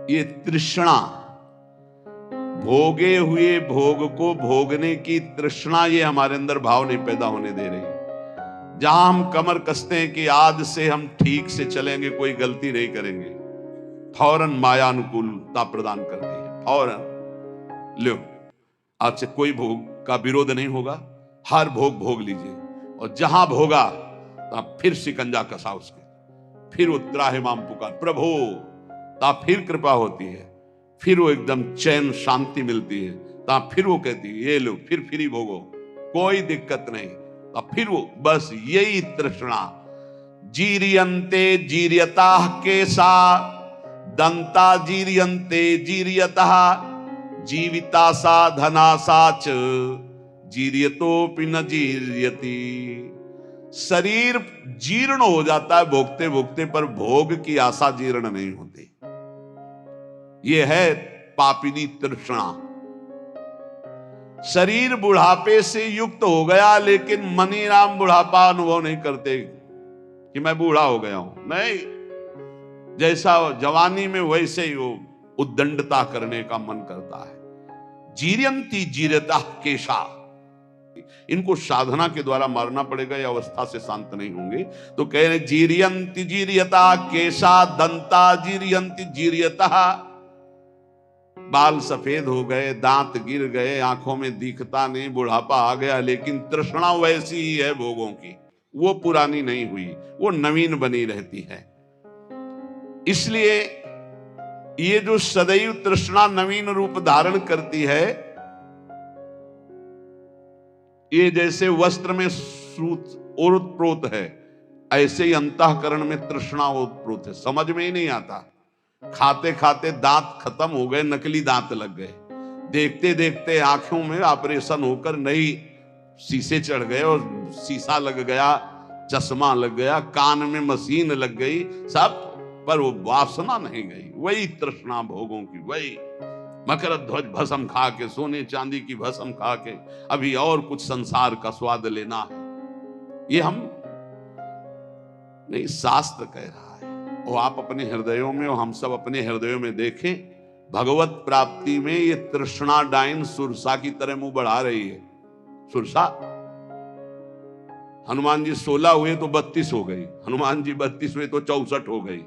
ये तृष्णा, भोगे हुए भोग को भोगने की तृष्णा, ये हमारे अंदर भाव नहीं पैदा होने दे रही। जहां हम कमर कसते हैं कि आज से हम ठीक से चलेंगे, कोई गलती नहीं करेंगे, फौरन माया अनुकूलता प्रदान करती है। फौरन लो, आज से कोई भोग का विरोध नहीं होगा, हर भोग भोग लीजिए। और जहां भोगा तब फिर शिकंजा कसा उसके, फिर वो त्राहिमाम पुकार प्रभु, तब फिर कृपा होती है, फिर वो एकदम चैन शांति मिलती है। तब फिर वो कहती है ये लो, फिर फ्री भोगो, कोई दिक्कत नहीं। तब फिर वो बस यही तृष्णा। जीरियंते जीरियता केसा दंता जीरियंते जीरियतः जीविता सा धना साच जीरियतोपि न जीरियति। शरीर जीर्ण हो जाता है भोगते भोगते, पर भोग की आशा जीर्ण नहीं होती। यह है पापिनी तृष्णा। शरीर बुढ़ापे से युक्त हो गया, लेकिन मनी राम बुढ़ापा अनुभव नहीं करते कि मैं बूढ़ा हो गया हूं। नहीं, जैसा जवानी में वैसे ही वो उद्दंडता करने का मन करता है। जीरियंती जीरता केशा, इनको साधना के द्वारा मारना पड़ेगा, या अवस्था से शांत नहीं होंगे। तो कह रहे जीरियंती जीरियता केशा दंता जीरियंती जीरियता। बाल सफेद हो गए, दांत गिर गए, आंखों में दिखता नहीं, बुढ़ापा आ गया, लेकिन तृष्णा वैसी ही है भोगों की, वो पुरानी नहीं हुई, वो नवीन बनी रहती है। इसलिए ये जो सदैव तृष्णा नवीन रूप धारण करती है, ये जैसे वस्त्र में सूत ओतप्रोत है, ऐसे ही अंतःकरण में तृष्णा ओतप्रोत है। समझ में ही नहीं आता, खाते खाते दांत खत्म हो गए, नकली दांत लग गए, देखते देखते आंखों में ऑपरेशन होकर नई शीशे चढ़ गए, और शीशा लग गया, चश्मा लग गया, कान में मशीन लग गई, सब, पर वो वासना नहीं गई। वही तृष्णा भोगों की, वही मकर ध्वज भस्म खा के, सोने चांदी की भस्म खा के अभी और कुछ संसार का स्वाद लेना है। ये हम नहीं, शास्त्र कह रहा है। और आप अपने हृदयों में, और हम सब अपने हृदयों में देखें, भगवत प्राप्ति में ये तृष्णा डाइन सुरसा की तरह मुंह बढ़ा रही है। सुरसा, हनुमान जी 16 हुए तो 32 हो गई, हनुमान जी 32 हुए तो 64 हो गई।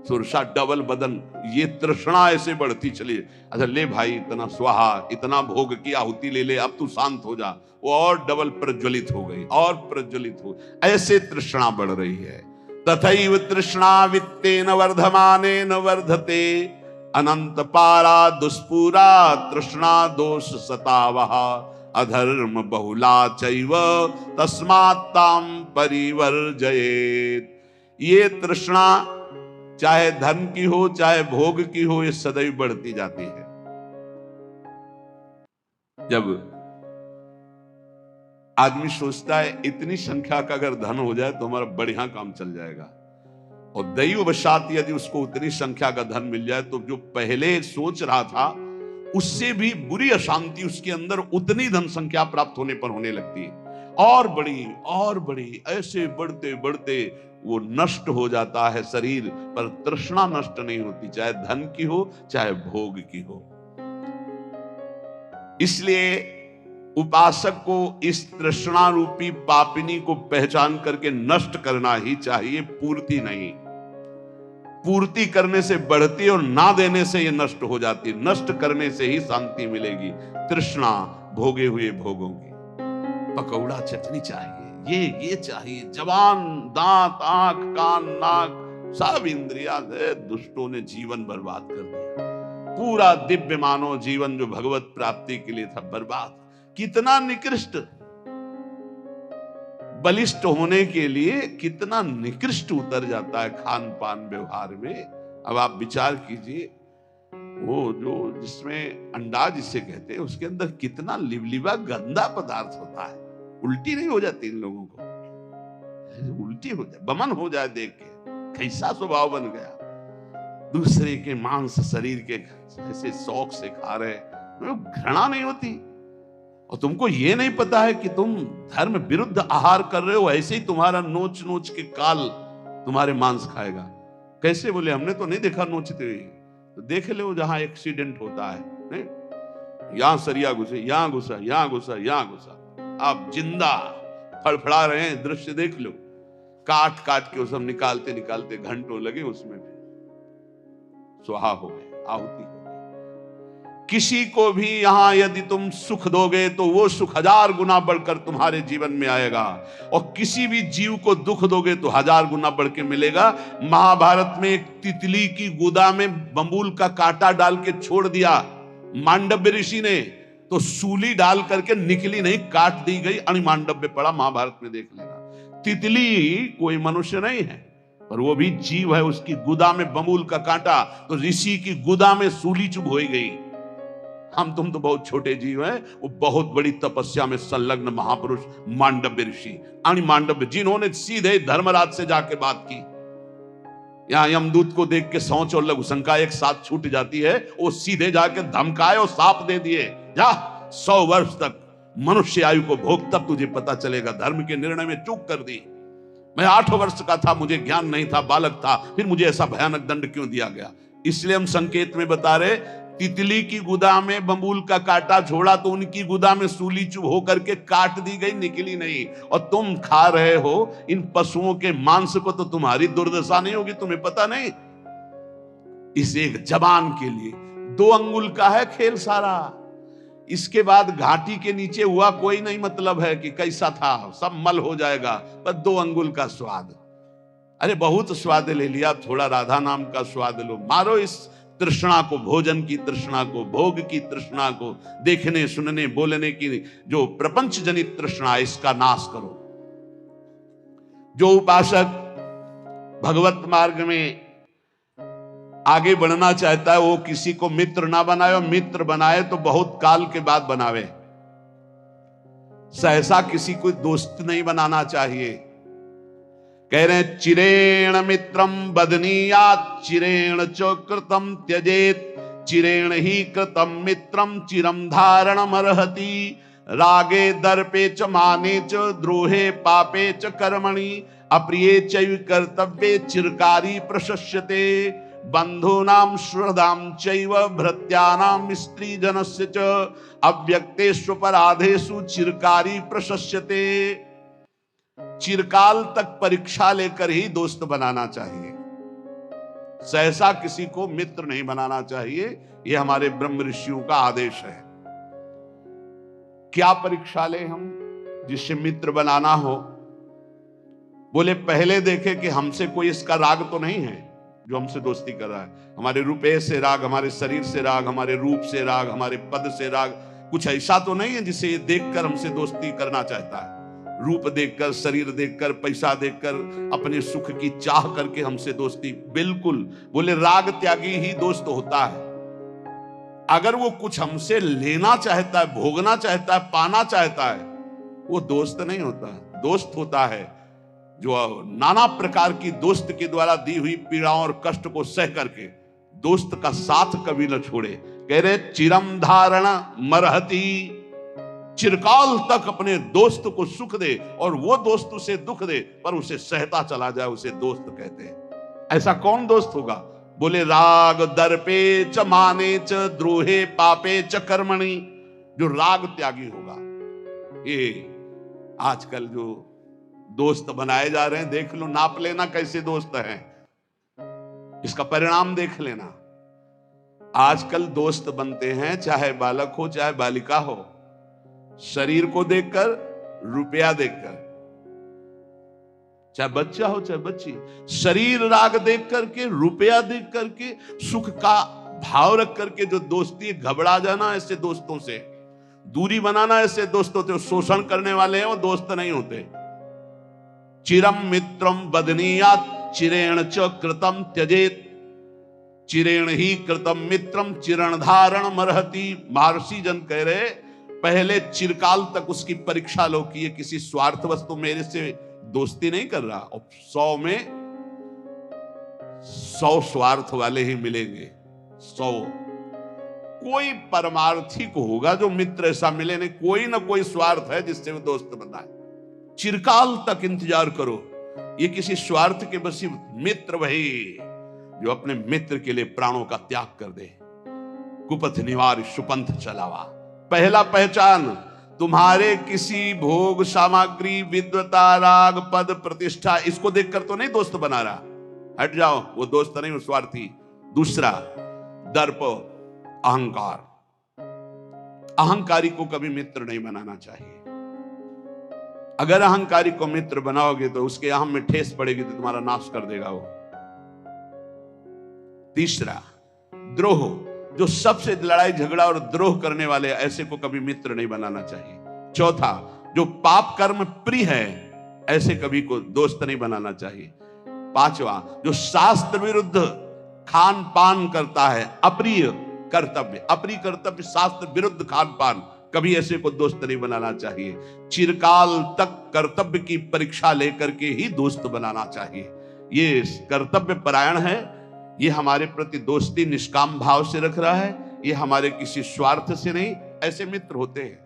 सुरसा डबल बदन, ये तृष्णा ऐसे बढ़ती चली। अच्छा ले भाई, इतना स्वाहा, इतना भोग की आहुति ले ले, अब तू शांत हो जा। वो और डबल प्रज्वलित हो गई, और प्रज्वलित हो, ऐसे तृष्णा बढ़ रही है। तथैव तृष्णा वित्तेन वर्धमानेन वर्धते अनंत पारा दुष्पूरा तृष्णा दोष सतावः अधर्म बहुला चैव तस्मात्ताम परिवर्जयेत्। ये तृष्णा चाहे धन की हो चाहे भोग की हो, ये सदैव बढ़ती जाती है। जब आदमी सोचता है इतनी संख्या का अगर धन हो जाए तो हमारा बढ़िया काम चल जाएगा, और दैववशात यदि उसको उतनी संख्या का धन मिल जाए, तो जो पहले सोच रहा था उससे भी बुरी अशांति उसके अंदर उतनी धन संख्या प्राप्त होने पर होने लगती है, और बड़ी, ऐसे बढ़ते बढ़ते वो नष्ट हो जाता है शरीर, पर तृष्णा नष्ट नहीं होती, चाहे धन की हो चाहे भोग की हो। इसलिए उपासक को इस तृष्णा रूपी पापिनी को पहचान करके नष्ट करना ही चाहिए, पूर्ति नहीं। पूर्ति करने से बढ़ती और ना देने से ये नष्ट हो जाती है। नष्ट करने से ही शांति मिलेगी। तृष्णा भोगे हुए भोगों की, पकौड़ा चटनी चाहिए, ये चाहिए, जवान दांत आंख कान नाक सब इंद्रिया से दुष्टों ने जीवन बर्बाद कर दिया। पूरा दिव्य मानव जीवन जो भगवत प्राप्ति के लिए था, बर्बाद। कितना निकृष्ट, बलिष्ठ होने के लिए कितना निकृष्ट उतर जाता है खान पान व्यवहार में। अब आप विचार कीजिए, वो जो जिसमें अंडा जिसे कहते हैं, उसके अंदर कितना लिबलिबा गंदा पदार्थ होता है। उल्टी नहीं हो जाती इन लोगों को? उल्टी हो जाए, बमन हो जाए देख के, कैसा स्वभाव बन गया। दूसरे के मांस शरीर के ऐसे शौक से खा रहे, घृणा नहीं होती? और तुमको ये नहीं पता है कि तुम धर्म विरुद्ध आहार कर रहे हो, ऐसे ही तुम्हारा नोच नोच के काल तुम्हारे मांस खाएगा। कैसे? बोले हमने तो नहीं देखा नोचते हुए, तो देख लो जहां एक्सीडेंट होता है, नहीं? यहां सरिया घुसे, यहां घुसा, यहां घुसा, यहां घुसा, आप जिंदा फड़फड़ा रहे हैं, दृश्य देख लो। काट काट के वो सब निकालते निकालते घंटों लगे, उसमें भी स्वाहा हो गए, आहुति हो गई। किसी को भी यहां यदि तुम सुख दोगे तो वो सुख 1000 गुना बढ़कर तुम्हारे जीवन में आएगा, और किसी भी जीव को दुख दोगे तो 1000 गुना बढ़ के मिलेगा। महाभारत में एक तितली की गुदा में बंबूल का कांटा डाल के छोड़ दिया मांडव्य ऋषि ने, तो सूली डाल करके निकली नहीं, काट दी गई, अणिमांडव्य पड़ा, महाभारत में देख लेना। तितली कोई मनुष्य नहीं है, पर वो भी जीव है, उसकी गुदा में बंबूल का कांटा, तो ऋषि की गुदा में सूली चुभ हो गई। हम तुम तो बहुत छोटे जीव हैं, वो बहुत बड़ी तपस्या में संलग्न महापुरुष मांडव्य ऋषि, अणिमांडव्य, जिन्होंने सीधे धर्मराज से जाके बात की। यहां यमदूत को देख के सौंच और लघुशंका एक साथ छूट जाती है, वो सीधे जाके धमकाए और साप दे दिए, जा 100 वर्ष तक मनुष्य आयु को भोग, तब तुझे पता चलेगा। धर्म के निर्णय में चूक कर दी। मैं 8 वर्ष का था, मुझे ज्ञान नहीं था, बालक था, फिर मुझे ऐसा भयानक दंड क्यों दिया गया? इसलिए हम संकेत में बता रहे, तितली की गुदा में बंबूल का कांटा छोड़ा तो उनकी गुदा में सूली चुभ होकर के काट दी गई, निकली नहीं। और तुम खा रहे हो इन पशुओं के मांस को, तो तुम्हारी दुर्दशा नहीं होगी, तुम्हें पता नहीं? इस एक जबान के लिए 2 अंगुल का है खेल सारा। इसके बाद घाटी के नीचे हुआ कोई नहीं मतलब है कि कैसा था, सब मल हो जाएगा, पर 2 अंगुल का स्वाद। अरे बहुत स्वाद ले लिया, थोड़ा राधा नाम का स्वाद लो। मारो इस तृष्णा को, भोजन की तृष्णा को, भोग की तृष्णा को, देखने सुनने बोलने की जो प्रपंच जनित तृष्णा, इसका नाश करो। जो उपासक भगवत मार्ग में आगे बढ़ना चाहता है, वो किसी को मित्र ना बनाए, और मित्र बनाए तो बहुत काल के बाद बनावे। सहसा किसी को दोस्त नहीं बनाना चाहिए। कह रहे हैं, चिरेण मित्रम बदनीयात्, चिरेण च कृतम त्यजेत, चिरेण ही कृतम मित्रम चिरम धारणमर्हति। रागे दर्पे च माने च, द्रोहे पापे च कर्मणि, अप्रिये चैव कर्तव्ये चिरकारी प्रशस्यते। बंधूनां श्रद्धां चैव भृत्यानां स्त्री जनस्य च, अव्यक्तेषु अपराधेषु चिरकारी प्रशस्यते। चिरकाल तक परीक्षा लेकर ही दोस्त बनाना चाहिए, सहसा किसी को मित्र नहीं बनाना चाहिए। यह हमारे ब्रह्म ऋषियों का आदेश है। क्या परीक्षा ले हम जिससे मित्र बनाना हो? बोले पहले देखे कि हमसे कोई इसका राग तो नहीं है जो हमसे दोस्ती कर रहा है। हमारे रुपये से राग, हमारे शरीर से राग, हमारे रूप से राग, हमारे पद से राग, कुछ ऐसा तो नहीं है जिसे ये देखकर हमसे दोस्ती करना चाहता है। रूप देखकर, शरीर देखकर, पैसा देखकर, अपने सुख की चाह करके हमसे दोस्ती, बिल्कुल। बोले राग त्यागी ही दोस्त होता है। अगर वो कुछ हमसे लेना चाहता है, भोगना चाहता है, पाना चाहता है, वो दोस्त नहीं होता। दोस्त होता है जो नाना प्रकार की दोस्त के द्वारा दी हुई पीड़ाओं और कष्ट को सह करके दोस्त का साथ कभी न छोड़े। कह रहे चिरम धारण मरहती, चिरकाल तक अपने दोस्त को सुख दे और वो दोस्त उसे दुख दे पर उसे सहता चला जाए, उसे दोस्त कहते हैं। ऐसा कौन दोस्त होगा? बोले राग दर्पे च माने च, द्रोहे पापे च कर्मणि, जो राग त्यागी होगा। ये आजकल जो दोस्त बनाए जा रहे हैं, देख लो, नाप लेना कैसे दोस्त हैं, इसका परिणाम देख लेना। आजकल दोस्त बनते हैं, चाहे बालक हो चाहे बालिका हो, शरीर को देखकर, रुपया देखकर, चाहे बच्चा हो चाहे बच्ची, शरीर राग देख करके, रुपया देख करके, सुख का भाव रख करके जो दोस्ती, घबरा जाना ऐसे दोस्तों से, दूरी बनाना ऐसे दोस्तों से, शोषण करने वाले हैं वो दोस्त नहीं होते। चिरम मित्रम बदनीयात्, चिरेण च कृतम त्यजेत, चिरेण ही कृतम मित्रम चिरण धारण मरहति। महर्षि जन कह रहे पहले चिरकाल तक उसकी परीक्षा लो कि ये किसी स्वार्थ वस्तु मेरे से दोस्ती नहीं कर रहा, और 100 में 100 स्वार्थ वाले ही मिलेंगे। 100 कोई परमार्थी को होगा जो मित्र ऐसा मिले नहीं, कोई ना कोई स्वार्थ है जिससे वो दोस्त बनाए। चिरकाल तक इंतजार करो, ये किसी स्वार्थ के बसी मित्र वही जो अपने मित्र के लिए प्राणों का त्याग कर दे। कुपथ निवार सुपंथ चलावा। पहला पहचान, तुम्हारे किसी भोग सामग्री, विद्वता, राग, पद, प्रतिष्ठा, इसको देखकर तो नहीं दोस्त बना रहा, हट जाओ, वो दोस्त नहीं, वो स्वार्थी। दूसरा, दर्प, अहंकार। अहंकारी को कभी मित्र नहीं बनाना चाहिए। अगर अहंकारी को मित्र बनाओगे तो उसके अहम में ठेस पड़ेगी तो तुम्हारा नाश कर देगा वो। तीसरा, द्रोह। जो सबसे लड़ाई झगड़ा और द्रोह करने वाले, ऐसे को कभी मित्र नहीं बनाना चाहिए। चौथा, जो पाप कर्म प्रिय है, ऐसे कभी को दोस्त नहीं बनाना चाहिए। पांचवा, जो शास्त्र विरुद्ध खान पान करता है, अप्रिय कर्तव्य, शास्त्र विरुद्ध खान पान, कभी ऐसे को दोस्त नहीं बनाना चाहिए। चिरकाल तक कर्तव्य की परीक्षा लेकर के ही दोस्त बनाना चाहिए। ये कर्तव्य परायण है, ये हमारे प्रति दोस्ती निष्काम भाव से रख रहा है, ये हमारे किसी स्वार्थ से नहीं। ऐसे मित्र होते हैं,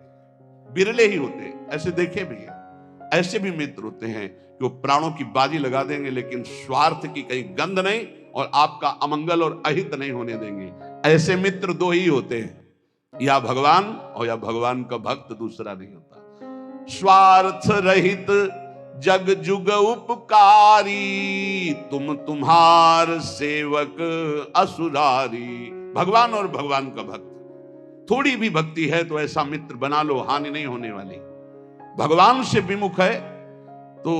बिरले ही होते हैं, ऐसे देखे भी हैं। ऐसे भी मित्र होते हैं जो प्राणों की बाजी लगा देंगे लेकिन स्वार्थ की कहीं गंध नहीं और आपका अमंगल और अहित नहीं होने देंगे। ऐसे मित्र दो ही होते हैं, या भगवान और या भगवान का भक्त, दूसरा नहीं होता। स्वार्थ रहित जग जुग उपकारी, तुम तुम्हार सेवक असुरारी। भगवान और भगवान का भक्त, थोड़ी भी भक्ति है तो ऐसा मित्र बना लो, हानि नहीं होने वाली। भगवान से विमुख है तो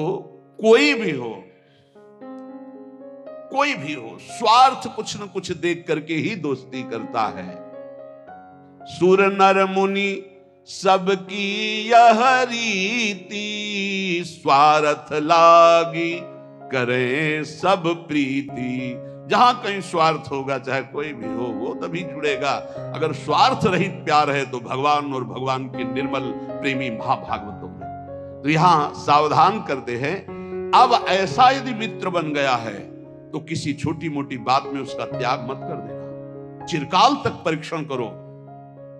कोई भी हो, स्वार्थ कुछ न कुछ देख करके ही दोस्ती करता है। सुर नर मुनि सबकी यह रीति, स्वार्थ लागी करें सब प्रीति। जहां कहीं स्वार्थ होगा, चाहे कोई भी हो, वो तभी जुड़ेगा। अगर स्वार्थ रहित प्यार है तो भगवान और भगवान के निर्मल प्रेमी महाभागवतों में। तो यहां सावधान करते हैं, अब ऐसा यदि मित्र बन गया है तो किसी छोटी मोटी बात में उसका त्याग मत कर देना। चिरकाल तक परीक्षण करो,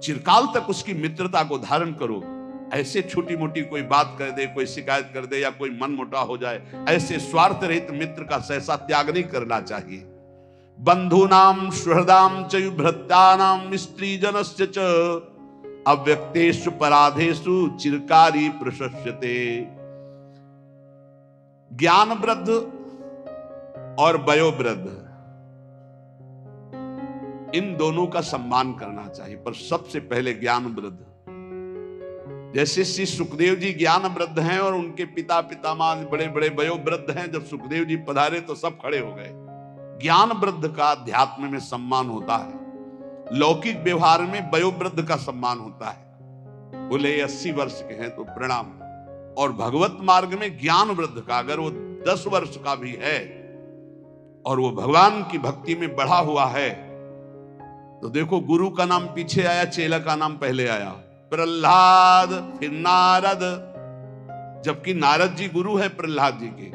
चिरकाल तक उसकी मित्रता को धारण करो। ऐसे छोटी मोटी कोई बात कर दे, कोई शिकायत कर दे या कोई मन मोटा हो जाए, ऐसे स्वार्थ रहित मित्र का सहसा त्याग नहीं करना चाहिए। बंधूनाम सुहृदाम च भृत्यानाम स्त्री जनस्य च, अव्यक्तेषु पराधेषु चिरकारी प्रशस्यते। ज्ञान वृद्ध और वयोवृद्ध, इन दोनों का सम्मान करना चाहिए, पर सबसे पहले ज्ञान वृद्ध। जैसे श्री सुखदेव जी ज्ञान वृद्ध हैं और उनके पिता पितामह बड़े बड़े वयोवृद्ध हैं। जब सुखदेव जी पधारे तो सब खड़े हो गए। ज्ञान वृद्ध का अध्यात्म में सम्मान होता है, लौकिक व्यवहार में वयोवृद्ध का सम्मान होता है। बोले 80 वर्ष के हैं तो प्रणाम, और भगवत मार्ग में ज्ञान वृद्ध का अगर वो 10 वर्ष का भी है और वो भगवान की भक्ति में बढ़ा हुआ है, तो देखो गुरु का नाम पीछे आया, चेला का नाम पहले आया। प्रहलाद, फिर नारद, जबकि नारद जी गुरु है प्रहलाद जी के।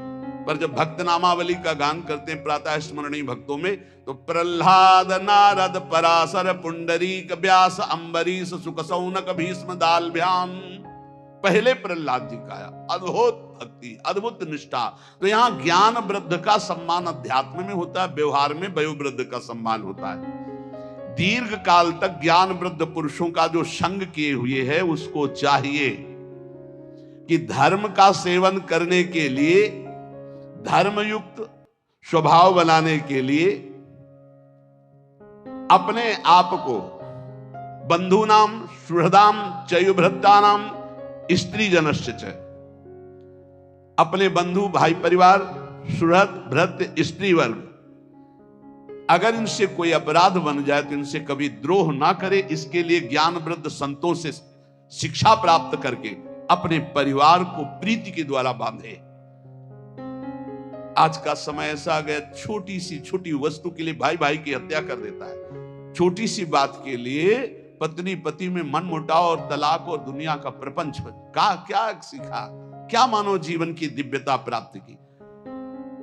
पर जब भक्त नामावली का गान करते हैं प्रातः स्मरणीय भक्तों में, तो प्रहलाद, नारद, पराशर, पुंडरीक, व्यास, अम्बरीश, सुकसौनक, भीष्म, दालभ्याम, पहले प्रहलाद जी का आया। अद्भुत भक्ति, अद्भुत निष्ठा। तो यहां ज्ञान वृद्ध का सम्मान अध्यात्म में होता है, व्यवहार में वयोवृद्ध का सम्मान होता है। दीर्घ काल तक ज्ञान वृद्ध पुरुषों का जो संग किए हुए है, उसको चाहिए कि धर्म का सेवन करने के लिए, धर्मयुक्त स्वभाव बनाने के लिए अपने आप को बंधूनाम सुहृदाम चयुभृत्यानाम स्त्री जनस्य च, अपने बंधु भाई परिवार, सुहृद भृत्य स्त्री वर्ग, अगर इनसे कोई अपराध बन जाए तो इनसे कभी द्रोह ना करे। इसके लिए ज्ञान वृद्ध संतों से शिक्षा प्राप्त करके अपने परिवार को प्रीति के द्वारा बांधे। आज का समय ऐसा आ गया, छोटी सी छोटी वस्तु के लिए भाई भाई की हत्या कर देता है। छोटी सी बात के लिए पत्नी पति में मन मुटाव और तलाक और दुनिया का प्रपंच का क्या सीखा, क्या मानव जीवन की दिव्यता प्राप्त की।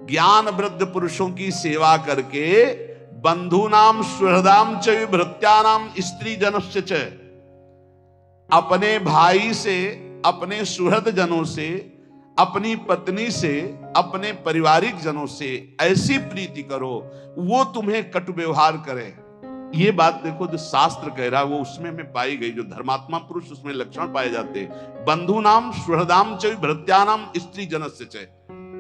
ज्ञान वृद्ध पुरुषों की सेवा करके बंधूनाम सुहृदाम च भृत्यानाम स्त्री जनस्य च, अपने भाई से, अपने सुहृद जनों से, अपनी पत्नी से, अपने पारिवारिक जनों से ऐसी प्रीति करो वो तुम्हें कटु व्यवहार करे। ये बात देखो जो शास्त्र कह रहा है वो उसमें में पाई गई, जो धर्मात्मा पुरुष उसमें लक्षण पाए जाते हैं। बंधु नाम सुहृदाम च भृत्यानाम स्त्री जनस्य च।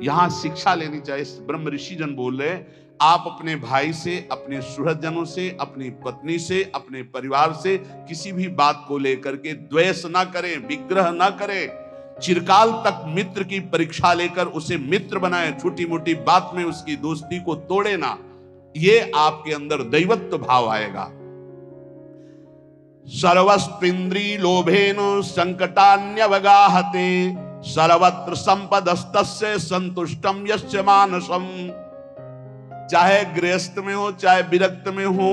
यहां शिक्षा लेनी चाहिए। ब्रह्म ऋषि जन बोल रहे, आप अपने भाई से, अपने सुहृद जनों से, अपनी पत्नी से, अपने परिवार से किसी भी बात को लेकर के द्वेष ना करें, विग्रह ना करें। चिरकाल तक मित्र की परीक्षा लेकर उसे मित्र बनाए, छोटी मोटी बात में उसकी दोस्ती को तोड़े ना। ये आपके अंदर दैवत्व भाव आएगा। सर्वस्पिंद्री लोभेन संकटान्यवगाहते सर्वत्र संपदस्तस्य संतुष्टम यस्य मानसम। चाहे गृहस्थ में हो चाहे विरक्त में हो,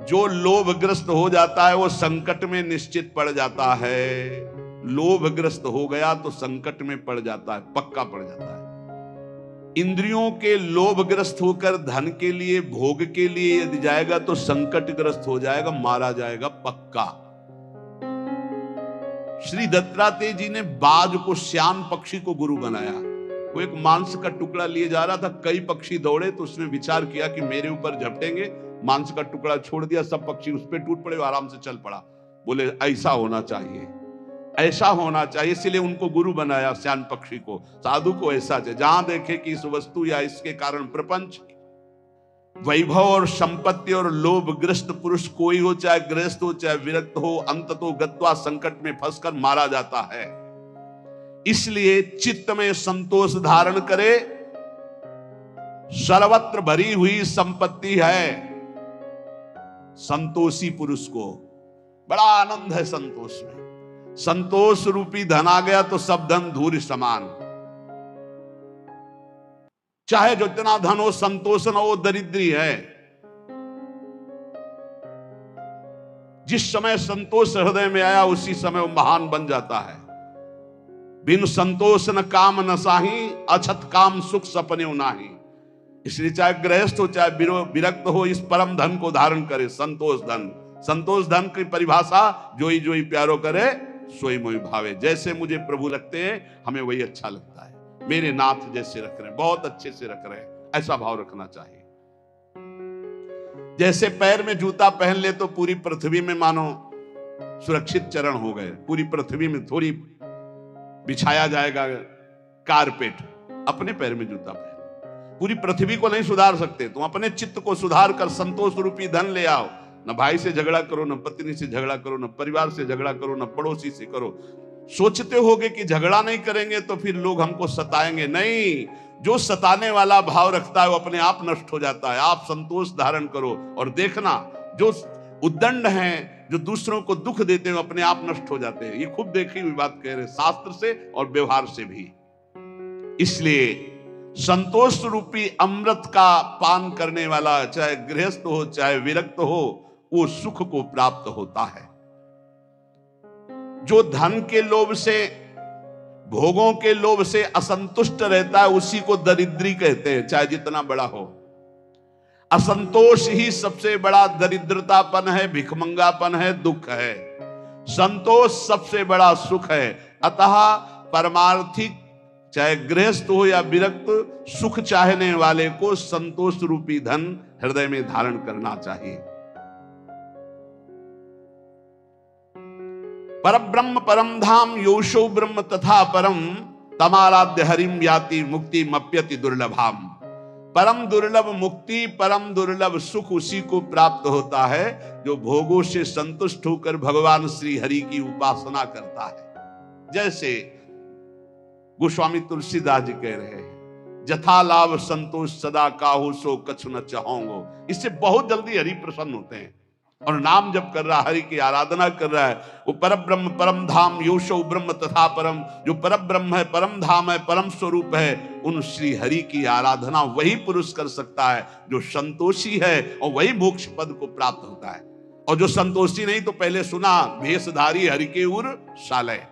जो लोभग्रस्त हो जाता है वो संकट में निश्चित पड़ जाता है। लोभग्रस्त हो गया तो संकट में पड़ जाता है, पक्का पड़ जाता है। इंद्रियों के लोभग्रस्त होकर धन के लिए, भोग के लिए यदि जाएगा तो संकटग्रस्त हो जाएगा, मारा जाएगा पक्का। श्री दत्तात्रेय जी ने बाज को, श्यान पक्षी को गुरु बनाया। वो एक मांस का टुकड़ा लिए जा रहा था, कई पक्षी दौड़े तो उसने विचार किया कि मेरे ऊपर झपटेंगे, मांस का टुकड़ा छोड़ दिया, सब पक्षी उस पर टूट पड़े, आराम से चल पड़ा। बोले ऐसा होना चाहिए, ऐसा होना चाहिए, इसलिए उनको गुरु बनाया श्यान पक्षी को। साधु को ऐसा चाहिए, जहां देखे कि इस वस्तु या इसके कारण प्रपंच, वैभव और संपत्ति और लोभग्रस्त पुरुष कोई हो, चाहे गृहस्थ हो चाहे विरक्त हो, अंततो गत्वा संकट में फंसकर मारा जाता है। इसलिए चित्त में संतोष धारण करे। सर्वत्र भरी हुई संपत्ति है, संतोषी पुरुष को बड़ा आनंद है संतोष में। संतोष रूपी धन आ गया तो सब धन धूल समान। चाहे जितना धन हो, संतोष न हो, दरिद्री है। जिस समय संतोष हृदय में आया उसी समय वो महान बन जाता है। बिन संतोष न काम न साही, अछत काम सुख सपने नाही। इसलिए चाहे गृहस्थ हो चाहे विरक्त हो, इस परम धन को धारण करे, संतोष धन। संतोष धन की परिभाषा, जोई जोई प्यारो करे सोई मोई भावे। जैसे मुझे प्रभु लगते हैं हमें वही अच्छा लगता है। मेरे नाथ जैसे रख रहे हैं, बहुत अच्छे से रख रहे हैं, ऐसा भाव रखना चाहिए। जैसे पैर में जूता पहन ले तो पूरी पृथ्वी में मानो सुरक्षित चरण हो गए, पूरी पृथ्वी में थोड़ी बिछाया जाएगा कारपेट। अपने पैर में जूता पहन, पूरी पृथ्वी को नहीं सुधार सकते, तुम अपने चित्त को सुधार कर संतोष रूपी धन ले आओ। न भाई से झगड़ा करो, न पत्नी से झगड़ा करो, न परिवार से झगड़ा करो, न पड़ोसी से करो। सोचते होगे कि झगड़ा नहीं करेंगे तो फिर लोग हमको सताएंगे, नहीं। जो सताने वाला भाव रखता है वो अपने आप नष्ट हो जाता है। आप संतोष धारण करो और देखना, जो उद्दंड हैं, जो दूसरों को दुख देते हैं, अपने आप नष्ट हो जाते हैं। ये खूब देखी हुई बात कह रहे, शास्त्र से और व्यवहार से भी। इसलिए संतोष रूपी अमृत का पान करने वाला, चाहे गृहस्थ हो चाहे विरक्त हो, वो सुख को प्राप्त होता है। जो धन के लोभ से, भोगों के लोभ से असंतुष्ट रहता है उसी को दरिद्री कहते हैं, चाहे जितना बड़ा हो। असंतोष ही सबसे बड़ा दरिद्रतापन है, भिखमंगापन है, दुख है। संतोष सबसे बड़ा सुख है। अतः परमार्थिक, चाहे गृहस्थ हो या विरक्त, सुख चाहने वाले को संतोष रूपी धन हृदय में धारण करना चाहिए। परब्रह्म परम धाम योशो ब्रह्म तथा परम तमाराध्य हरिम याति मुक्ति मप्यति दुर्लभाम। परम दुर्लभ मुक्ति, परम दुर्लभ सुख उसी को प्राप्त होता है जो भोगों से संतुष्ट होकर भगवान श्री हरि की उपासना करता है। जैसे गोस्वामी तुलसीदास जी कह रहे हैं, जथा लाभ संतोष सदा काहू सो कछु न चाहोंगो। इससे बहुत जल्दी हरि प्रसन्न होते हैं और नाम जप कर रहा, हरि की आराधना कर रहा है। वो परब्रह्म परम धाम योशो ब्रह्म तथा परम, जो परब्रह्म है, परम धाम है, परम स्वरूप है, उन श्री हरि की आराधना वही पुरुष कर सकता है जो संतोषी है, और वही मोक्ष पद को प्राप्त होता है। और जो संतोषी नहीं, तो पहले सुना भेषधारी हरि के उर शालय।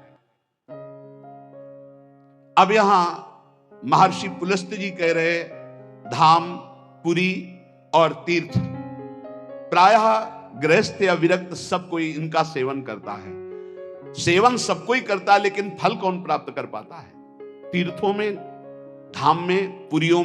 अब यहां महर्षि पुलस्त जी कह रहे, धाम, पुरी और तीर्थ प्रायः गृहस्थ या विरक्त सब कोई इनका सेवन करता है। सेवन सब कोई करता है, लेकिन फल कौन प्राप्त कर पाता है? तीर्थों में, धाम में, पुरियों